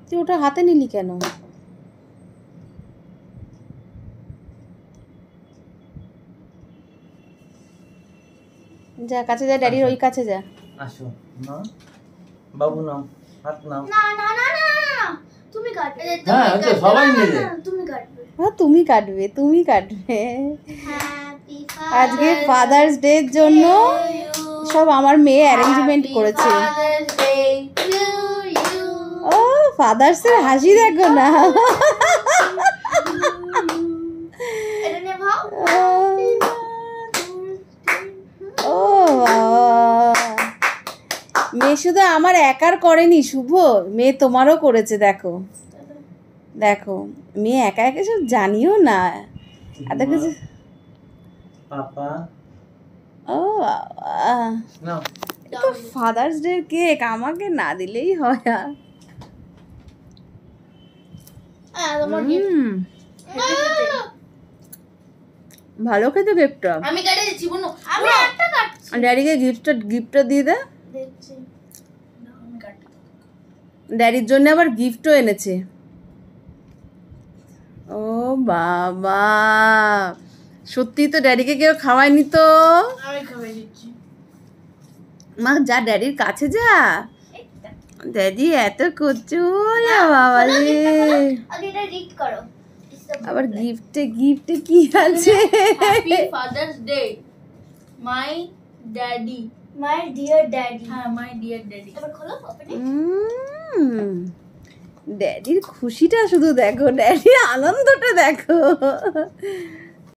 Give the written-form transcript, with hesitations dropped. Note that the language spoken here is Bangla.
তুই ওটা হাতে নিলি কেন? যা কাছে যা, ড্যাডির ওই কাছে যা। আসো না বাবু, নাও হাত নাও। না না না না তুমি কাটবে। হ্যাঁ ওই তো সবাই মিলে। তুমি কাটবে। হ্যাঁ তুমি কাটবে, তুমি কাটবে। হ্যাপি আজকে ফাদার্স ডে এর জন্য সব আমার মেয়ে অ্যারেঞ্জমেন্ট করেছে। Father's day to you. ও ফাদার্স এর হাসি দেখো না। এটা নে ভাও। ও বাবা, মেয়ে শুধু আমার একার করেনি শুভ, মেয়ে তোমারও করেছে। দেখো দেখো, মেয়ে একা একা সব জানিও না এত কিছু। পাপা ও বাবা, নাও। তো ফাদার্স ডে কেক আমাকে না দিলেই হয়। তোমার গিফট। ভালো খেতে কেকটা। আমি কেটে দিচ্ছি বোন। আমি একটা কাটছি। ড্যাডিকে গিফটটা দিয়ে দে। দেখছি। না আমি কাটছি। ড্যাডির জন্য আবার গিফটও এনেছে। ও বাবা, সত্যি তো ড্যাডিকে কেউ খাওয়ায়নি তো। আমি খাবে দিচ্ছি। মা যা, ড্যাডির কাছে যা। ড্যাডি এত কচু বাবা রে। আগে এটা রিড করো। আবার গিফটে কি আছে? Happy father's day my daddy, my dear daddy. হ্যাঁ মাই ডিয়ার ড্যাডি। এবার খোলো ওপেনে। ড্যাডির খুশিটা শুধু দেখো, ড্যাডির আনন্দটা দেখো।